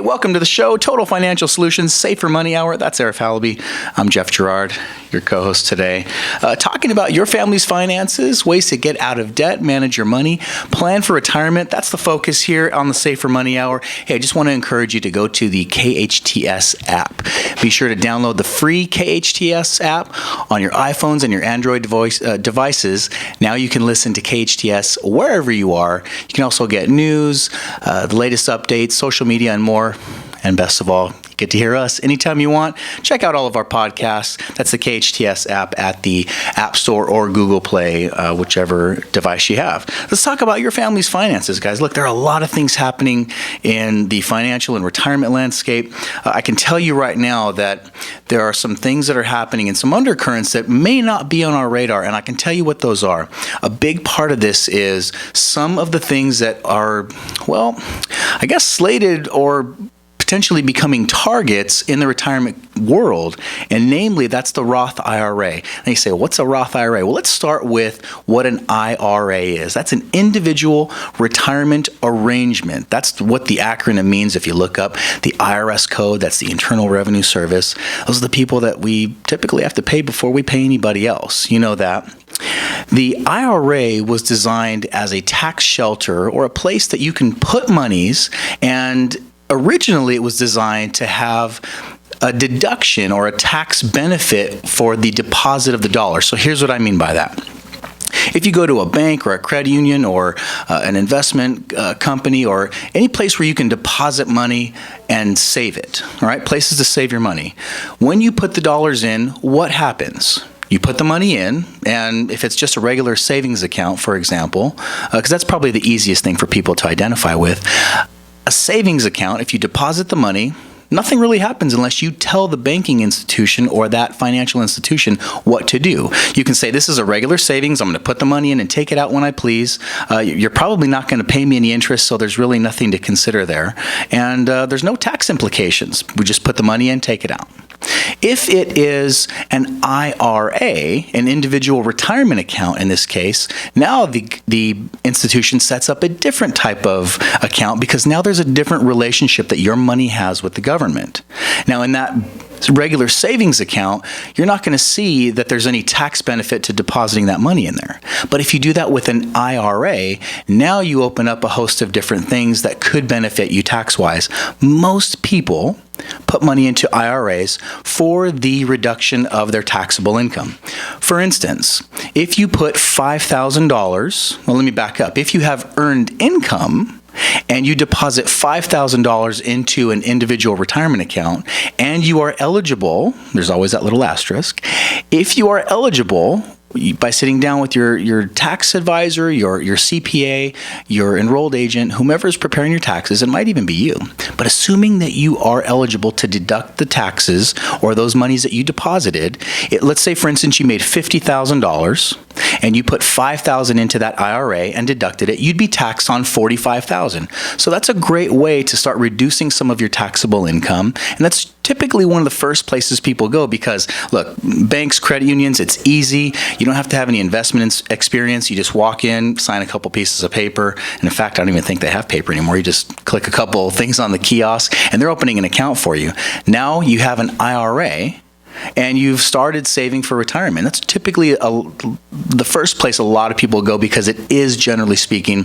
Hey, welcome to the show, Total Financial Solutions, Safer Money Hour. That's Arif Halaby. I'm Jeff Girard, your co-host today. Talking about your family's finances, ways to get out of debt, manage your money, plan for retirement. That's the focus here on the Safer Money Hour. Hey, I just want to encourage you to go to the KHTS app. Be sure to download the free KHTS app on your iPhones and your Android devices. Now you can listen to KHTS wherever you are. You can also get news, the latest updates, social media, and more. And best of all, you get to hear us anytime you want. Check out all of our podcasts. That's the KHTS app at the App Store or Google Play, whichever device you have. Let's talk about your family's finances, guys. Look, there are a lot of things happening in the financial and retirement landscape. I can tell you right now that there are some things that are happening and some undercurrents that may not be on our radar, and I can tell you what those are. A big part of this is some of the things that are, well, I guess slated or potentially becoming targets in the retirement world, and namely, that's the Roth IRA. And you say, what's a Roth IRA? Well, let's start with what an IRA is. That's an individual retirement arrangement. That's what the acronym means. If you look up the IRS code, that's the Internal Revenue Service. Those are the people that we typically have to pay before we pay anybody else. You know that. The IRA was designed as a tax shelter or a place that you can put monies, and originally it was designed to have a deduction or a tax benefit for the deposit of the dollar. So here's what I mean by that. If you go to a bank or a credit union or an investment company or any place where you can deposit money and save it, all right, places to save your money, when you put the dollars in, what happens? You put the money in, and if it's just a regular savings account, for example, because that's probably the easiest thing for people to identify with, a savings account, if you deposit the money, nothing really happens unless you tell the banking institution or that financial institution what to do. You can say, this is a regular savings. I'm going to put the money in and take it out when I please. You're probably not going to pay me any interest, so there's really nothing to consider there. And there's no tax implications. We just put the money in, take it out. If it is an IRA, an individual retirement account in this case, now the institution sets up a different type of account because now there's a different relationship that your money has with the government. Now in that regular savings account, you're not going to see that there's any tax benefit to depositing that money in there. But if you do that with an IRA, now you open up a host of different things that could benefit you tax-wise. Most people put money into IRAs for the reduction of their taxable income. For instance, if you put $5,000, well, let me back up. If you have earned income and you deposit $5,000 into an individual retirement account and you are eligible, there's always that little asterisk, if you are eligible by sitting down with your tax advisor, your CPA, your enrolled agent, whomever is preparing your taxes, it might even be you, but assuming that you are eligible to deduct the taxes or those monies that you deposited, let's say, for instance, you made $50,000 and you put $5,000 into that IRA and deducted it, you'd be taxed on $45,000. So that's a great way to start reducing some of your taxable income, and that's typically one of the first places people go because, look, banks, credit unions, it's easy. You don't have to have any investment experience. You just walk in, sign a couple pieces of paper. And in fact, I don't even think they have paper anymore. You just click a couple things on the kiosk and they're opening an account for you. Now you have an IRA and you've started saving for retirement. That's typically the first place a lot of people go because it is, generally speaking,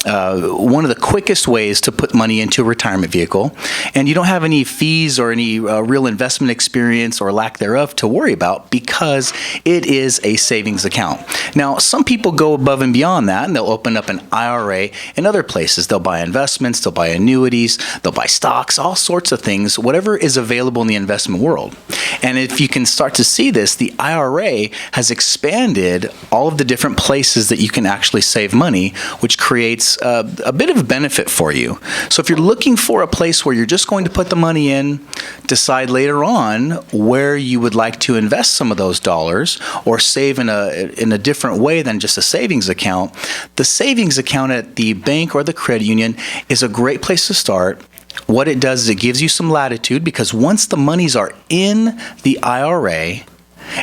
one of the quickest ways to put money into a retirement vehicle. And you don't have any fees or any real investment experience or lack thereof to worry about because it is a savings account. Now, some people go above and beyond that, and they'll open up an IRA in other places. They'll buy investments, they'll buy annuities, they'll buy stocks, all sorts of things, whatever is available in the investment world. And if you can start to see this, the IRA has expanded all of the different places that you can actually save money, which creates a bit of a benefit for you. So if you're looking for a place where you're just going to put the money in, decide later on where you would like to invest some of those dollars or save in a different way than just a savings account, the savings account at the bank or the credit union is a great place to start. What it does is it gives you some latitude because once the monies are in the IRA,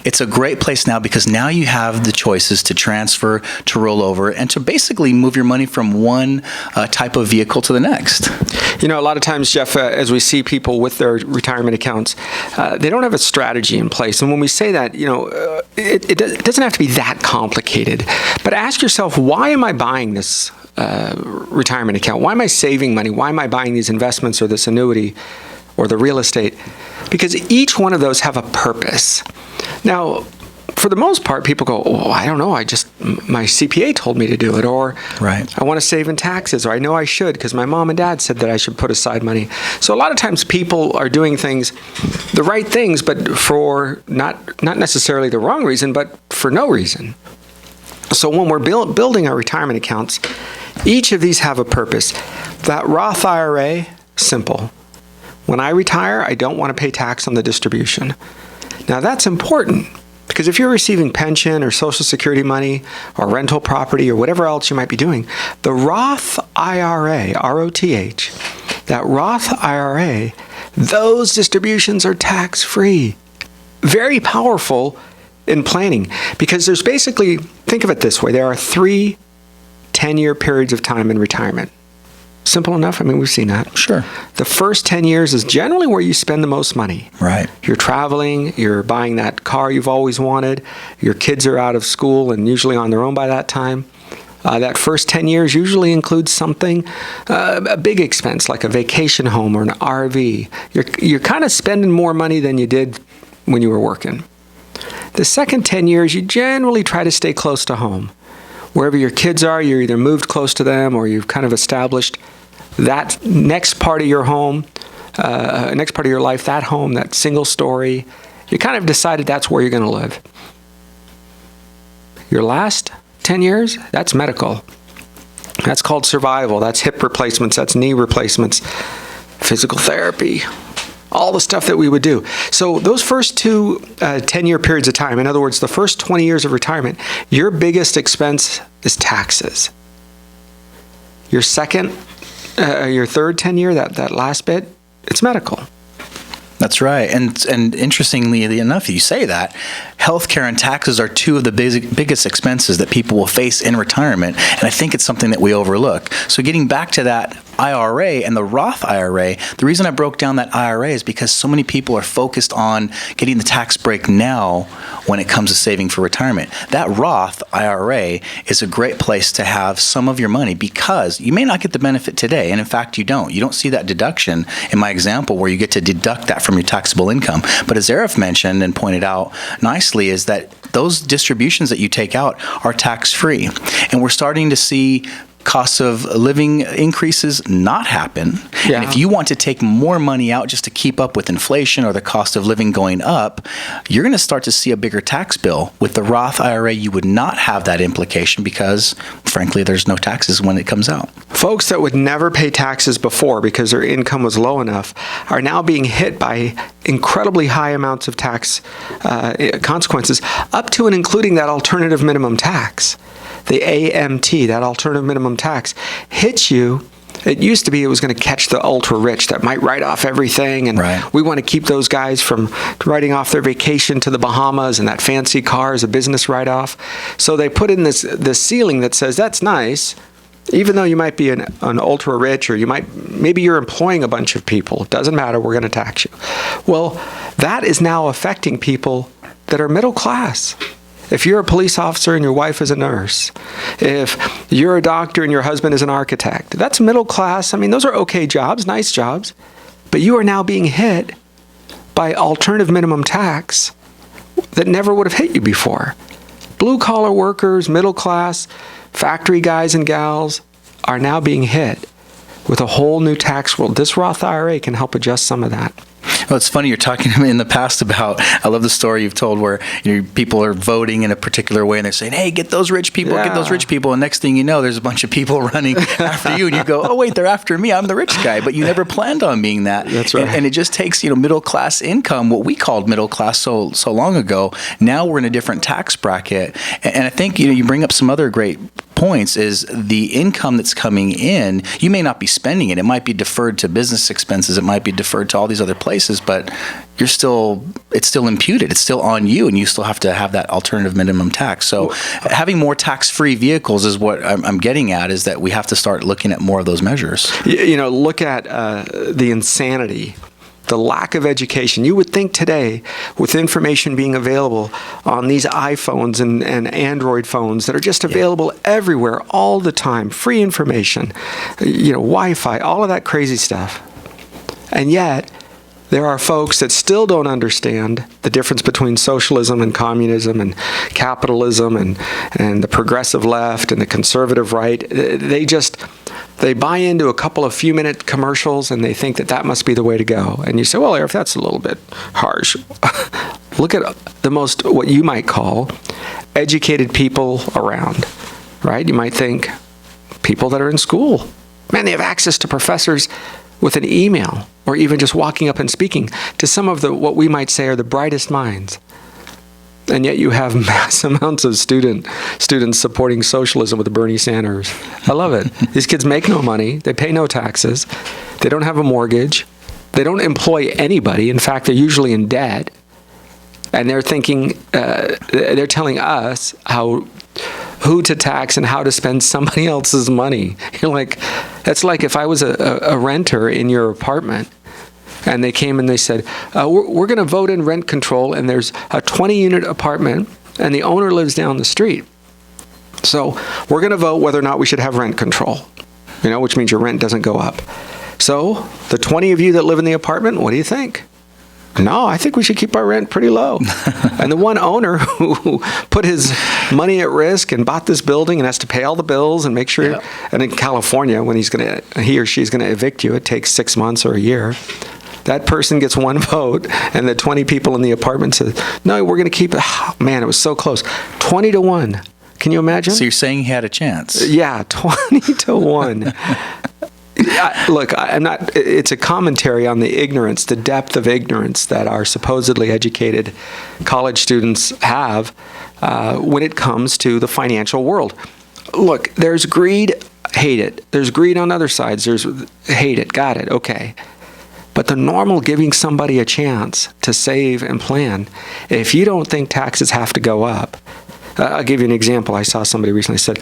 it's a great place now because now you have the choices to transfer, to roll over, and to basically move your money from one type of vehicle to the next. A lot of times, Jeff, as we see people with their retirement accounts, they don't have a strategy in place. And when we say that, it doesn't have to be that complicated. But ask yourself, why am I buying this retirement account? Why am I saving money? Why am I buying these investments or this annuity or the real estate? Because each one of those have a purpose. Now, for the most part, people go, oh, I don't know, my CPA told me to do it, or right. I want to save in taxes, or I know I should because my mom and dad said that I should put aside money. So a lot of times people are doing things, the right things, but for not necessarily the wrong reason, but for no reason. So when we're building our retirement accounts, each of these have a purpose. That Roth IRA, simple. When I retire, I don't want to pay tax on the distribution. Now that's important because if you're receiving pension or Social Security money or rental property or whatever else you might be doing, the Roth IRA, R-O-T-H, that Roth IRA, those distributions are tax-free. Very powerful in planning because there's basically, think of it this way, there are 3 10-year periods of time in retirement. Simple enough? I mean, we've seen that. Sure. The first 10 years is generally where you spend the most money. Right. You're traveling, you're buying that car you've always wanted, your kids are out of school and usually on their own by that time. That first 10 years usually includes something, a big expense like a vacation home or an RV. You're kind of spending more money than you did when you were working. The second 10 years, you generally try to stay close to home. Wherever your kids are, you're either moved close to them or you've kind of established that next part of your home, next part of your life, that home, that single story. You kind of decided that's where you're going to live. Your last 10 years, that's medical. That's called survival. That's hip replacements. That's knee replacements, physical therapy, all the stuff that we would do. So those first 2 10-year periods of time, in other words, the first 20 years of retirement, your biggest expense is taxes. Your third 10 year, that last bit, it's medical. That's right. And interestingly enough, you say that, healthcare and taxes are 2 of the biggest expenses that people will face in retirement. And I think it's something that we overlook. So getting back to that IRA and the Roth IRA, the reason I broke down that IRA is because so many people are focused on getting the tax break now when it comes to saving for retirement. That Roth IRA is a great place to have some of your money because you may not get the benefit today. And in fact, you don't. You don't see that deduction in my example where you get to deduct that from your taxable income. But as Arif mentioned and pointed out nicely is that those distributions that you take out are tax-free. And we're starting to see costs of living increases not happen. Yeah. And if you want to take more money out just to keep up with inflation or the cost of living going up, you're going to start to see a bigger tax bill. With the Roth IRA, you would not have that implication because, frankly, there's no taxes when it comes out. Folks that would never pay taxes before because their income was low enough are now being hit by incredibly high amounts of tax consequences, up to and including that alternative minimum tax. The AMT, that alternative minimum tax, hits you. It used to be it was going to catch the ultra rich that might write off everything, and right. We want to keep those guys from writing off their vacation to the Bahamas and that fancy car as a business write-off. So they put in this ceiling that says that's nice, even though you might be an ultra rich or maybe you're employing a bunch of people. It doesn't matter. We're going to tax you. Well, that is now affecting people that are middle class. If you're a police officer and your wife is a nurse, if you're a doctor and your husband is an architect, that's middle class. I mean, those are okay jobs, nice jobs, but you are now being hit by alternative minimum tax that never would have hit you before. Blue collar workers, middle class, factory guys and gals are now being hit with a whole new tax world. This Roth IRA can help adjust some of that. Well, it's funny, you're talking to me in the past about, I love the story you've told where people are voting in a particular way and they're saying, hey, get those rich people, get those rich people. And next thing you know, there's a bunch of people running after you and you go, oh, wait, they're after me. I'm the rich guy. But you never planned on being that. That's right. And it just takes, middle class income, what we called middle class so long ago. Now we're in a different tax bracket. And I think, you bring up some other great points is the income that's coming in, you may not be spending it. It might be deferred to business expenses. It might be deferred to all these other places, but it's still imputed. It's still on you, and you still have to have that alternative minimum tax. So having more tax-free vehicles is what I'm getting at, is that we have to start looking at more of those measures. Look at the insanity, the lack of education. You would think today, with information being available on these iPhones and Android phones that are just available everywhere all the time, free information, Wi-Fi, all of that crazy stuff. And yet, there are folks that still don't understand the difference between socialism and communism and capitalism and the progressive left and the conservative right. They buy into a couple of few-minute commercials, and they think that must be the way to go. And you say, well, Arif, that's a little bit harsh. Look at the most, what you might call, educated people around, right? You might think people that are in school. Man, they have access to professors with an email, or even just walking up and speaking to some of what we might say are the brightest minds. And yet you have mass amounts of students supporting socialism with Bernie Sanders. I love it. These kids make no money. They pay no taxes. They don't have a mortgage. They don't employ anybody. In fact, they're usually in debt. And they're thinking, they're telling us who to tax and how to spend somebody else's money. You're like, that's like if I was a renter in your apartment, and they came and they said, we're going to vote in rent control, and there's a 20-unit apartment, and the owner lives down the street. So we're going to vote whether or not we should have rent control, which means your rent doesn't go up. So the 20 of you that live in the apartment, what do you think? No, I think we should keep our rent pretty low. And the one owner who put his money at risk and bought this building and has to pay all the bills and make sure, and in California, when he or she's going to evict you, it takes 6 months or a year. That person gets one vote, and the 20 people in the apartment says, no, we're going to keep it. Oh, man, it was so close. 20-1. Can you imagine? So you're saying he had a chance? Yeah, 20-1. Look, I'm not. It's a commentary on the ignorance, the depth of ignorance that our supposedly educated college students have when it comes to the financial world. Look, there's greed, hate it. There's greed on other sides. There's hate it, got it, okay. But the normal giving somebody a chance to save and plan, if you don't think taxes have to go up, I'll give you an example. I saw somebody recently said,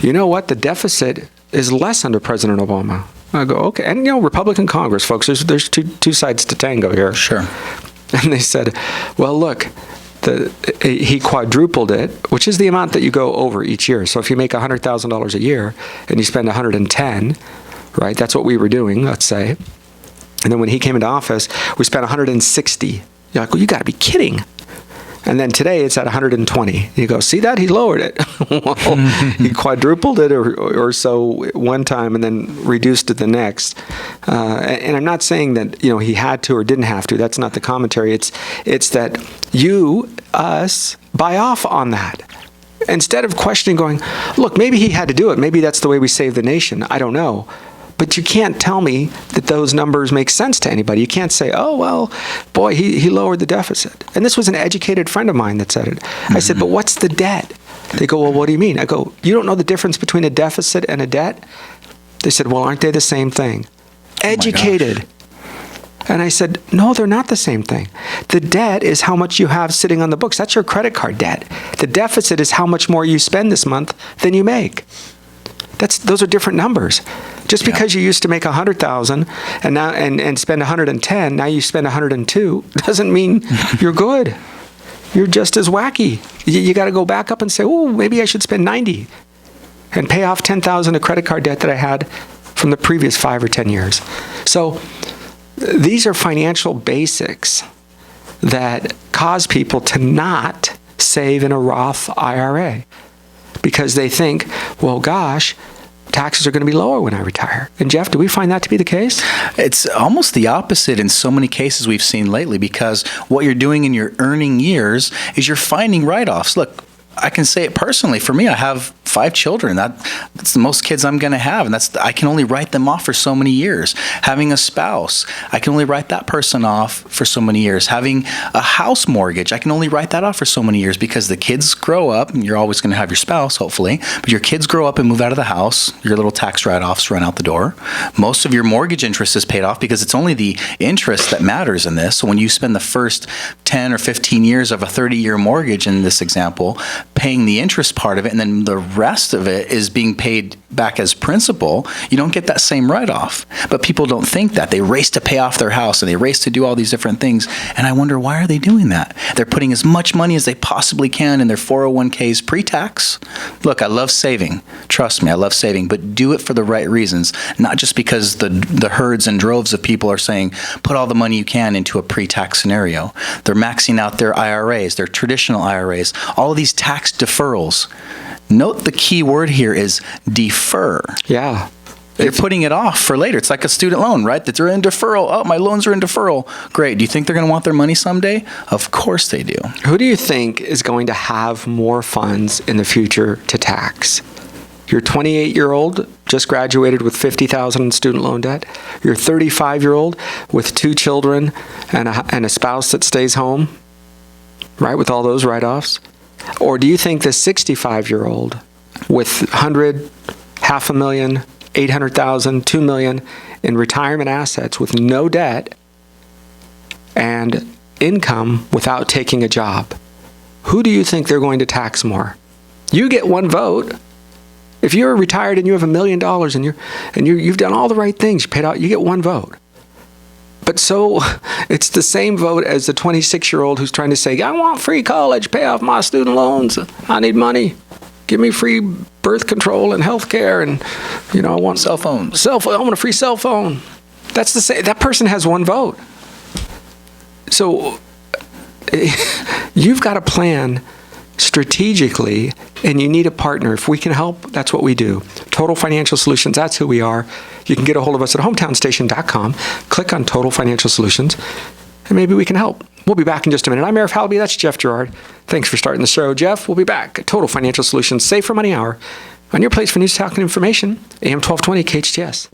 you know what, the deficit is less under President Obama. I go, okay. And, Republican Congress, folks, there's two sides to tango here. Sure. And they said, well, look, he quadrupled it, which is the amount that you go over each year. So if you make $100,000 a year and you spend $110, right, that's what we were doing, let's say. And then when he came into office, we spent $160. You're like, well, you got to be kidding. And then today it's at 120. You go, see that? He lowered it. Well, he quadrupled it or so one time and then reduced it the next. And I'm not saying that he had to or didn't have to. That's not the commentary. It's that us buy off on that. Instead of questioning, going, look, maybe he had to do it. Maybe that's the way we save the nation. I don't know. But you can't tell me that those numbers make sense to anybody. You can't say, oh, well, boy, he lowered the deficit. And this was an educated friend of mine that said it. Mm-hmm. I said, but what's the debt? They go, well, what do you mean? I go, you don't know the difference between a deficit and a debt? They said, well, aren't they the same thing? Educated. And I said, no, they're not the same thing. The debt is how much you have sitting on the books. That's your credit card debt. The deficit is how much more you spend this month than you make. Those are different numbers. Just because you used to make $100,000 and now and spend $110, now you spend $102, doesn't mean you're good. You're just as wacky. You got to go back up and say, oh, maybe I should spend $90 and pay off $10,000 of credit card debt that I had from the previous 5 or 10 years. So these are financial basics that cause people to not save in a Roth IRA. Because they think, well, gosh, taxes are going to be lower when I retire. And Jeff, do we find that to be the case? It's almost the opposite in so many cases we've seen lately, because what you're doing in your earning years is you're finding write-offs. Look, I can say it personally. For me, I have 5 children. That's the most kids I'm going to have, and I can only write them off for so many years. Having a spouse, I can only write that person off for so many years. Having a house mortgage, I can only write that off for so many years because the kids grow up, and you're always going to have your spouse, hopefully, but your kids grow up and move out of the house. Your little tax write-offs run out the door. Most of your mortgage interest is paid off because it's only the interest that matters in this. So when you spend the first 10 or 15 years of a 30-year mortgage in this example, paying the interest part of it, and then the rest of it is being paid back as principal, you don't get that same write-off. But people don't think that. They race to pay off their house, and they race to do all these different things. And I wonder, why are they doing that? They're putting as much money as they possibly can in their 401ks pre-tax. Look, I love saving. Trust me, I love saving, but do it for the right reasons, not just because the herds and droves of people are saying, put all the money you can into a pre-tax scenario. They're maxing out their IRAs, their traditional IRAs, all of these tax deferrals. Note the key word here is defer. Yeah. They're putting it off for later. It's like a student loan, right? That they're in deferral. Oh, my loans are in deferral. Great. Do you think they're going to want their money someday? Of course they do. Who do you think is going to have more funds in the future to tax? Your 28-year-old just graduated with $50,000 in student loan debt. Your 35-year-old with 2 children and a spouse that stays home, right, with all those write-offs? Or do you think the 65-year-old with 100, $500,000, $800,000, $2 million in retirement assets with no debt and income without taking a job, who do you think they're going to tax more? You get one vote. If you're retired and you have $1 million and you've done all the right things, you paid out, you get one vote. But so it's the same vote as the 26-year-old who's trying to say, I want free college, pay off my student loans, I need money, give me free birth control and health care, and I want cell phones. I want a free cell phone. That's the same. That person has one vote. So you've got to plan strategically, and you need a partner. If we can help, that's what we do. Total Financial Solutions, that's who we are. You can get a hold of us at hometownstation.com. Click on Total Financial Solutions, and maybe we can help. We'll be back in just a minute. I'm Arif Halaby. That's Jeff Girard. Thanks for starting the show, Jeff. We'll be back at Total Financial Solutions, Save for Money Hour, on your place for news, talk, and information, AM 1220 KHTS.